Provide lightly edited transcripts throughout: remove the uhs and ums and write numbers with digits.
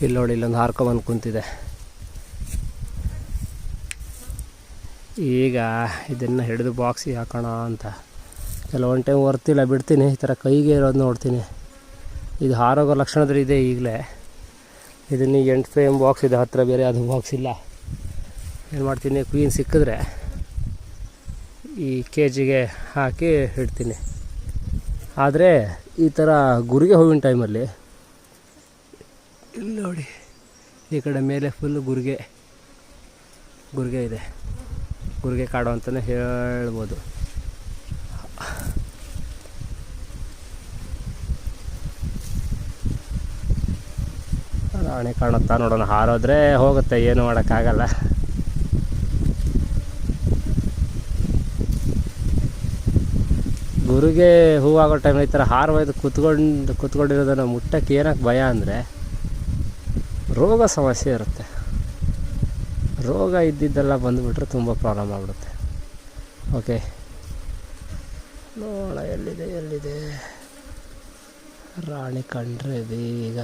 ಇಲ್ಲಿ ನೋಡಿ, ಇಲ್ಲೊಂದು ಹಾರ್ಕೊಂಬಂದು ಕುಂತಿದೆ. ಈಗ ಇದನ್ನು ಹಿಡಿದು ಬಾಕ್ಸಿಗೆ ಹಾಕೋಣ ಅಂತ. ಕೆಲವೊಂದು ಟೈಮ್ ವರ್ತಿಲ್ಲ, ಬಿಡ್ತೀನಿ. ಈ ಥರ ಕೈಗೆ ಇರೋದು ನೋಡ್ತೀನಿ. ಇದು ಹಾರೋಗೋ ಲಕ್ಷಣದಲ್ಲಿ ಇದೆ ಈಗಲೇ. ಇದನ್ನು ಎಂಟು ಫ್ರೇಮ್ ಬಾಕ್ಸ್ ಇದೆ ಹತ್ತಿರ, ಬೇರೆ ಅದು ಬಾಕ್ಸ್ ಇಲ್ಲ. ಏನು ಮಾಡ್ತೀನಿ, ಕ್ವೀನ್ ಸಿಕ್ಕಿದ್ರೆ ಈ ಕೇಜಿಗೆ ಹಾಕಿ ಇಡ್ತೀನಿ. ಆದರೆ ಈ ಥರ ಗುರಿಗೆ ಹೂವಿನ ಟೈಮಲ್ಲಿ ಇಲ್ಲಿ ನೋಡಿ, ಈ ಕಡೆ ಮೇಲೆ ಫುಲ್ಲು ಗುರಿಗೆ ಇದೆ. ಗುರಿಗೆ ಕಾಡು ಅಂತಲೇ ಹೇಳ್ಬೋದು. ರಾಣಿ ಕಾಣುತ್ತಾ ನೋಡೋಣ. ಹಾರೋದ್ರೆ ಹೋಗುತ್ತೆ, ಏನು ಮಾಡೋಕ್ಕಾಗಲ್ಲ. ಗುರಿಗೆ ಹೂವಾಗೋ ಟೈಮ್ ಈ ಥರ ಹಾರವೈದು ಕೂತ್ಕೊಂಡಿರೋದನ್ನು ಮುಟ್ಟಕ್ಕೆ ಏನಕ್ಕೆ ಭಯ ಅಂದರೆ ರೋಗ ಸಮಸ್ಯೆ ಇರುತ್ತೆ. ರೋಗ ಇದ್ದಿದ್ದೆಲ್ಲ ಬಂದುಬಿಟ್ರೆ ತುಂಬ ಪ್ರಾಬ್ಲಮ್ ಆಗಿಬಿಡುತ್ತೆ. ಓಕೆ, ನೋಡೋಣ ಎಲ್ಲಿದೆ ರಾಣಿ ಕಂಡ್ರೆ ಬೇಗ.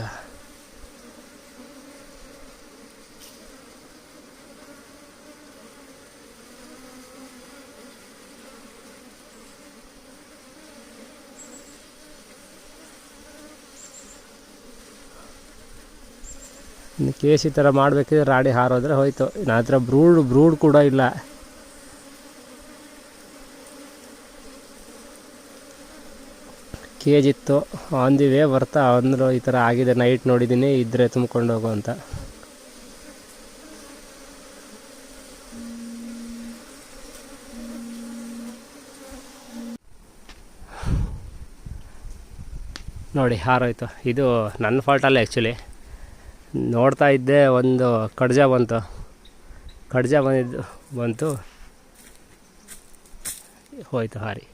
ಇನ್ನು ಕೇಸ್ ಈ ಥರ ಮಾಡಬೇಕಿದ್ರೆ ರಾಣಿ ಹಾರೋದ್ರೆ ಹೋಯ್ತು. ನನ್ನ ಹತ್ರ ಬ್ರೂಡ್ ಕೂಡ ಇಲ್ಲ. ಕೇಜ್ ಇತ್ತು, ಆನ್ ದಿ ವೇ ಬರ್ತಾ ಅಂದರು ಈ ಥರ ಆಗಿದೆ. ನೈಟ್ ನೋಡಿದ್ದೀನಿ, ಇದ್ದರೆ ತುಂಬ್ಕೊಂಡು ಹೋಗು ಅಂತ. ನೋಡಿ ಹಾರೋಯ್ತು. ಇದು ನನ್ನ ಫಾಲ್ಟಲ್ಲ ಆ್ಯಕ್ಚುಲಿ. ನೋಡ್ತಾ ಇದ್ದೆ, ಒಂದು ಕಡ್ಜ ಬಂತು, ಹೋಯ್ತು ಹಾರಿ.